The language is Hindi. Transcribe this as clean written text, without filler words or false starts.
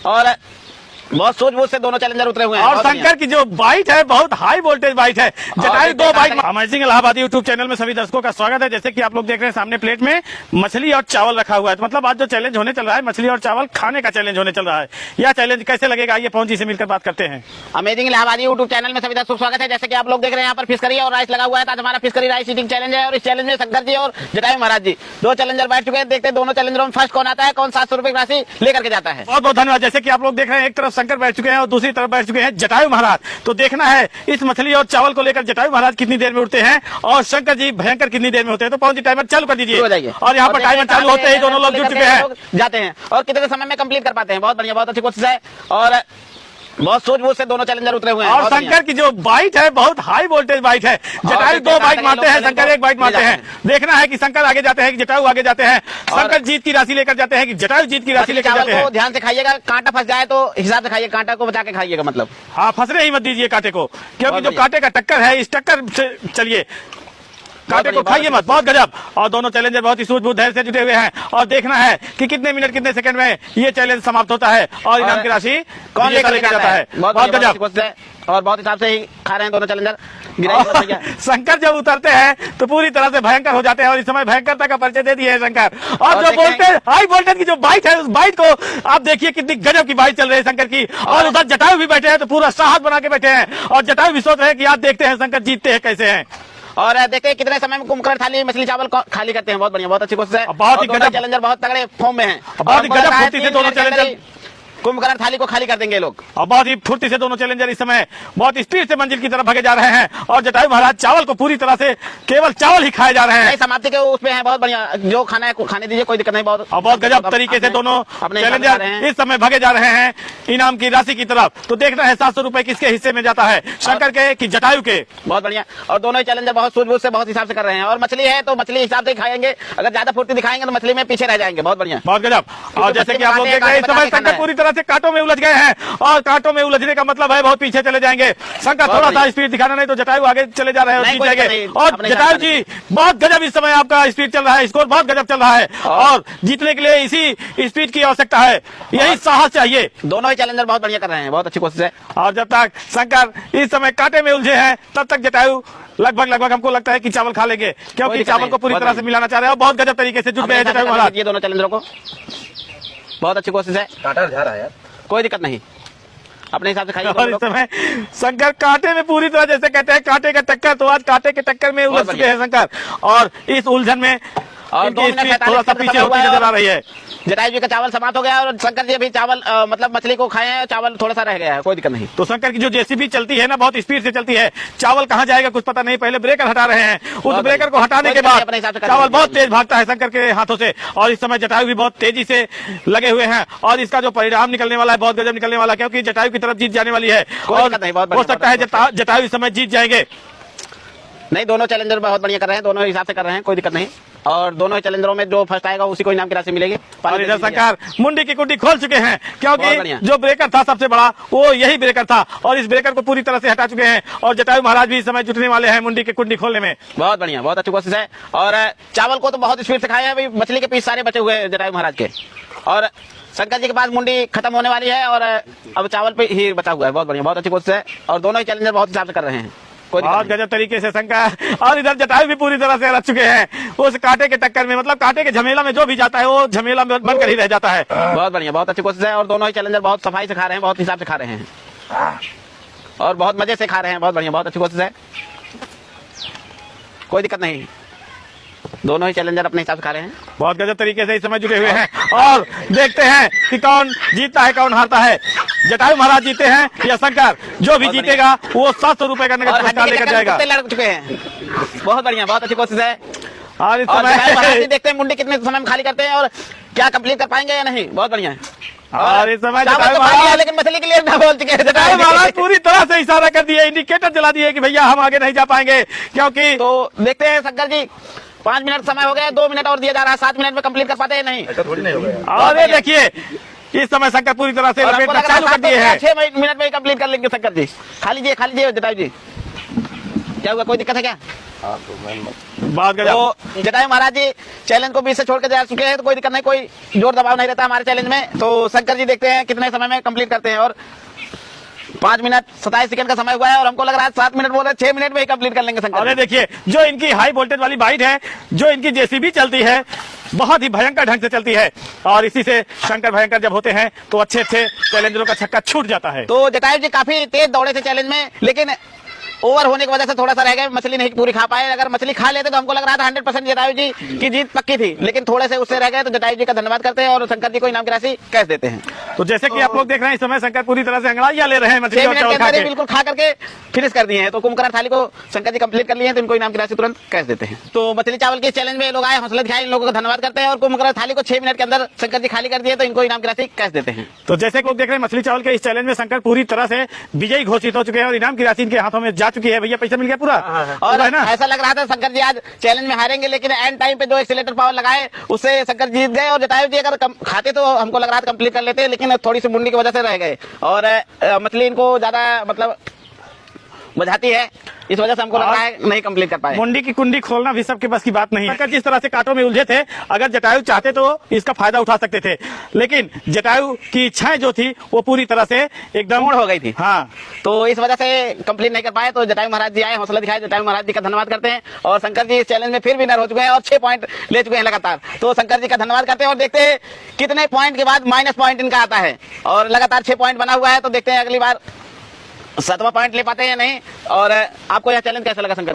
और बहुत सूझबूझ से दोनों चैलेंजर उतरे हुए हैं। और शंकर की जो बाइट है बहुत हाई वोल्टेज बाइट है। जटायु दो बाइट। अमेजिंग इलाहाबादी यूट्यूब चैनल में सभी दर्शकों का स्वागत है। जैसे कि आप लोग देख रहे हैं सामने प्लेट में मछली और चावल रखा हुआ है। तो मतलब आज जो चैलेंज होने चल रहा है मछली और चावल खाने का चैलेंज होने चल रहा है। यह चैलेंज कैसे लगेगा ये पवन जी से मिलकर बात करते हैं। अमेजिंग इलाहाबादी यूट्यूब चैनल में सभी दर्शकों का स्वागत है। जैसे कि आप लोग देख रहे हैं यहाँ पर फिश करी और राइस लगा हुआ है। आज हमारा fish curry rice eating challenge है और इस चैलेंज में शंकर जी और जटायु महाराज जी दो चैलेंजर बैठ चुके हैं। देखते हैं दोनों चैलेंजरों में फर्स्ट कौन आता है, कौन 700 रुपए की राशि लेकर के जाता है। बहुत बहुत धन्यवाद। जैसे कि आप लोग देख रहे हैं एक तरफ शंकर बैठ चुके हैं और दूसरी तरफ बैठ चुके हैं जटायु महाराज। तो देखना है इस मछली और चावल को लेकर जटायु महाराज कितनी देर में उठते हैं और शंकर जी भयंकर कितनी देर में होते हैं। तो पवन जी टाइमर चालू कर दीजिए। और यहाँ पर टाइमर चालू होते ही दोनों लोग जुट चुके हैं, जाते हैं और कितने समय में कंप्लीट कर पाते हैं। बहुत बढ़िया, बहुत अच्छी कोशिश है और बहुत सूझबूझ से दोनों चैलेंजर उतरे हुए हैं। और शंकर की जो बाइट है बहुत हाई वोल्टेज बाइट है। जटायु दो बाइट मारते हैं, शंकर एक बाइट मारते हैं। देखना है कि शंकर आगे जाते हैं कि जटायु आगे जाते हैं। शंकर जीत की राशि लेकर जाते हैं कि जटायु जीत की राशि लेकर जाते हैं। ध्यान से खाइएगा, कांटा फंस जाए तो हिसाब से खाइए, कांटा को बचा के खाइएगा। मतलब हाँ, फंसने ही मत दीजिए कांटे को, क्योंकि जो कांटे का टक्कर है इस टक्कर से चलिए, कांटे को खाइए मत। बहुत गजब। और दोनों चैलेंजर बहुत ही सूझबूझ धैर्य से जुटे हुए हैं और देखना है कि कितने मिनट कितने सेकंड में ये चैलेंज समाप्त होता है और इनाम की राशि कौन लेकर जाता है। बहुत गजब और बहुत हिसाब से ही खा रहे हैं दोनों चैलेंजर। शंकर जब उतरते हैं तो पूरी तरह से भयंकर हो जाते हैं और इस समय भयंकरता का परिचय दे दिए है शंकर। और जो वोल्टेज हाई वोल्टेज की जो बाइट है उस बाइट को आप देखिए कितनी गजब की बाइट चल रही है शंकर की। और उधर जटायु भी बैठे हैं तो पूरा साहस बना के बैठे हैं और जटायु भी सोच रहे हैं कि आज देखते हैं शंकर जीतते हैं कैसे हैं। और देखते हैं कितने समय में कुंभकर्ण थाली मछली चावल खाली करते हैं। बहुत बढ़िया, बहुत अच्छी कोशिश है। बहुत ही गजब चैलेंजर बहुत तगड़े फॉर्म में हैं। बहुत ही गजब फुर्ती से दोनों चैलेंजर कुंभकर्ण थाली को खाली कर देंगे लोग। और बहुत ही फुर्ती से दोनों चैलेंजर इस समय बहुत स्पीड से मंजिल की तरफ भागे जा रहे हैं और जटायु महाराज चावल को पूरी तरह से केवल चावल ही खाए जा रहे हैं। समाप्ति के उसमें है। बहुत बढ़िया, जो खाना है खाने दीजिए, कोई दिक्कत नहीं। बहुत गजब तरीके से दोनों चैलेंजर इस समय भागे जा रहे हैं इनाम की राशि की तरफ। तो देखना है 700 रुपए किसके हिस्से में जाता है, शंकर के कि जटायु के। बहुत बढ़िया। और दोनों ही चैलेंजर बहुत सूझबूझ से बहुत हिसाब से कर रहे हैं। और मछली है तो मछली हिसाब से खाएंगे, अगर ज्यादा फुर्ती दिखाएंगे तो मछली में पीछे रह जाएंगे। बहुत बढ़िया, बहुत गजब। और जैसे कि आप लोग देख रहे हैं इस समय शंकर पूरी तरह से कांटों में उलझ गए हैं और कांटों में उलझने का मतलब है बहुत पीछे चले जाएंगे। शंकर थोड़ा सा स्पीड दिखाना, नहीं तो जटायु आगे चले जा रहे हैं और जीत जाएंगे। और जटायु जी बहुत गजब इस समय आपका स्पीड चल रहा है, स्कोर बहुत गजब चल रहा है और जीतने के लिए इसी स्पीड की आवश्यकता है, यही साहस चाहिए। दोनों ही चैलेंजर बहुत बढ़िया कर रहे हैं, बहुत अच्छी कोशिश है। और जब तक शंकर इस समय कांटे में उलझे हैं तब तक जटायु लगभग हमको लगता है कि चावल खा लेंगे, क्योंकि चावल को पूरी तरह से मिलाना चाह रहे हैं और बहुत गजब तरीके से जुट गए हैं जटायु महाराज। ये दोनों चैलेंजरों को बहुत अच्छी कोशिश है। कांटा जा रहा है यार, कोई दिक्कत नहीं, अपने हिसाब से खाइए। और इस समय शंकर कांटे में पूरी तरह, जैसे कहते हैं कांटे का टक्कर, तो आज कांटे के टक्कर में उलझ चुके हैं शंकर और इस उलझन में थोड़ा सा पीछे होती नजर आ रही है। जटायु जी का चावल समाप्त हो गया और शंकर जी अभी चावल मतलब मछली को खाए हैं, चावल थोड़ा सा रह गया है, कोई दिक्कत नहीं। तो शंकर की जो जेसीबी चलती है ना बहुत स्पीड से चलती है, चावल कहाँ जाएगा कुछ पता नहीं। पहले ब्रेकर हटा रहे हैं, उस ब्रेकर को हटाने के बाद चावल बहुत तेज भागता है शंकर के हाथों से और इस समय जटायु भी बहुत तेजी से लगे हुए हैं और इसका जो परिणाम निकलने वाला है बहुत गजब निकलने वाला है, क्योंकि जटायु की तरफ जीत जाने वाली है और हो सकता है जटायु इस समय जीत जाएंगे। नहीं, दोनों चैलेंजर बहुत बढ़िया कर रहे हैं, दोनों हिसाब से कर रहे हैं, कोई दिक्कत नहीं। और दोनों चैलेंजरों में जो फर्स्ट आएगा उसी को इनाम की राशि मिलेगी। और इधर शंकर मुंडी की कुंडी खोल चुके हैं, क्योंकि जो ब्रेकर था सबसे बड़ा वो यही ब्रेकर था और इस ब्रेकर को पूरी तरह से हटा चुके हैं और जटायु महाराज भी इस समय जुटने वाले हैं मुंडी की कुंडी खोलने में। बहुत बढ़िया, बहुत अच्छी कोशिश है। और चावल को तो बहुत स्पीड से खाए हैं, अभी मछली के पीस सारे बचे हुए हैं जटायु महाराज के और शंकर जी के पास मुंडी खत्म होने वाली है और अब चावल पे ही बचा हुआ है। बहुत बढ़िया, बहुत अच्छी कोशिश है और दोनों ही चैलेंजर बहुत हिसाब से कर रहे हैं, बहुत गजब तरीके से शंकर। और इधर जटायु भी पूरी तरह से रच चुके हैं उस कांटे के टक्कर में, मतलब कांटे के झमेला में जो भी जाता है वो झमेला में बनकर ही रह जाता है। बहुत बढ़िया, बहुत अच्छी कोशिश है और दोनों ही चैलेंजर बहुत सफाई से खा रहे हैं, बहुत हिसाब से खा रहे हैं और बहुत मजे से खा रहे हैं। बहुत बढ़िया, बहुत अच्छी कोशिश है, कोई दिक्कत नहीं। दोनों ही चैलेंजर अपने हिसाब से खा रहे हैं, बहुत गजब तरीके से इस समय जुटे हुए हैं और देखते हैं कि कौन जीतता है कौन हारता है। जटायु महाराज जीते हैं या शंकर, जो भी जीतेगा वो 700 रुपए का नगद पुरस्कार लेकर जाएगा। लड़ चुके हैं, बहुत बढ़िया, बहुत अच्छी कोशिश है। और इस समय देखते हैं मुंडी कितने समय में खाली करते हैं और क्या कंप्लीट कर पाएंगे या नहीं। बहुत बढ़िया है। और इस समय लेकिन मछली के लिए ना बोल चुके हैं जटायु महाराज पूरी तरह से इशारा कर दिए, इंडिकेटर जला दिए कि भैया हम आगे नहीं जा पाएंगे, क्योंकि तो देखते हैं शंकर जी 5 मिनट समय हो गए, 2 मिनट और दिया जा रहा है, 7 मिनट में कंप्लीट कर पाते हैं नहीं। ऐसा थोड़ी नहीं होगा। और ये देखिए इस समय शंकर पूरी तरह से लपेटना चालू कर दिए हैं। 6 मिनट में कंप्लीट कर लेंगे शंकर जी। खा लीजिए जटायु जी, क्या हुआ, कोई दिक्कत है क्या? बात कर तो जटायु महाराज जी चैलेंज को बीच से छोड़ के जा चुके हैं, तो कोई दिक्कत नहीं, कोई जोर दबाव नहीं रहता हमारे चैलेंज में। तो शंकर जी देखते हैं कितने समय में कंप्लीट करते हैं, और 5 मिनट 27 सेकंड का समय हुआ है, और हमको लग रहा है 7 मिनट बोल रहे हैं, 6 मिनट में ही कंप्लीट कर लेंगे शंकर। अरे देखिए, जो इनकी हाई वोल्टेज वाली बाइक है, जो इनकी जेसीबी चलती है, बहुत ही भयंकर ढंग से चलती है, और इसी से शंकर भयंकर जब होते हैं तो अच्छे अच्छे चैलेंजरों का छक्का छूट जाता है। तो जटायु जी काफी तेज दौड़े थे चैलेंज में, लेकिन ओवर होने की वजह से थोड़ा सा रह गए, मछली नहीं पूरी खा पाए। अगर मछली खा लेते तो हमको लग रहा था 100% जटायु जी की जीत पक्की थी, लेकिन थोड़े से उससे रह गए। तो जटायु जी का धन्यवाद करते हैं और शंकर जी को इनाम की राशि कैश देते हैं। तो जैसे कि आप लोग देख रहे हैं, इस समय शंकर पूरी तरह से अंगड़ाइयां ले रहे हैं मछली 6 और मिनट के चावल खा अंदर ही के। बिल्कुल खा करके फिनिश कर दिए हैं। तो कुंभकर्ण थाली को शंकर जी कंप्लीट कर लिए हैं, तो इनको इनाम की राशि तुरंत कैश देते हैं। तो मछली चावल के चैलेंज में लोग आए, हौसला दिखाए, इन लोगों का धन्यवाद करते हैं, और कुंभकर्ण थाली को 6 मिनट के अंदर शंकर जी खाली कर दिए, तो इनको इनाम की राशि कैश देते हैं। तो जैसे कि लोग देख रहे हैं, मछली चावल के इस चैलेंज में शंकर पूरी तरह से विजयी घोषित हो चुके हैं, और इनाम की राशि इनके हाथों में जा चुकी है। भैया पैसा मिल गया पूरा, और है ना? ऐसा लग रहा था शंकर जी आज चैलेंज में हारेंगे, लेकिन एंड टाइम पे जो एक्सीलेटर पावर लगाए उससे शंकर जीत गए। और जटायु जी अगर खाते तो हमको लग रहा था कंप्लीट कर लेते, लेकिन थोड़ी सी मुंडी की वजह से रह गए, और मछली इनको ज्यादा मतलब बुझाती है, इस वजह से हमको लग रहा है नहीं कंप्लीट कर पाए। मुंडी की कुंडी खोलना भी सबके बस की बात नहीं है। शंकर जिस तरह से कांटों में उलझे थे, अगर जटायु चाहते तो इसका फायदा उठा सकते थे, लेकिन जटायु की इच्छाएं जो थी वो पूरी तरह से एकदम पूर्ण हो गई थी। हाँ, तो इस वजह से कंप्लीट नहीं कर पाए। तो जटायु महाराज जी आए, हौसला दिखाए, जटायु महाराज जी का धन्यवाद करते हैं। और शंकर जी इस चैलेंज में फिर विनर हो चुके हैं और 6 पॉइंट ले चुके हैं लगातार। तो शंकर जी का धन्यवाद करते हैं, और देखते हैं कितने पॉइंट के बाद माइनस पॉइंट इनका आता है। और लगातार 6 पॉइंट बना हुआ है, तो देखते हैं अगली बार 7वां पॉइंट ले पाते हैं या नहीं। और आपको यह चैलेंज कैसा लगा शंकर?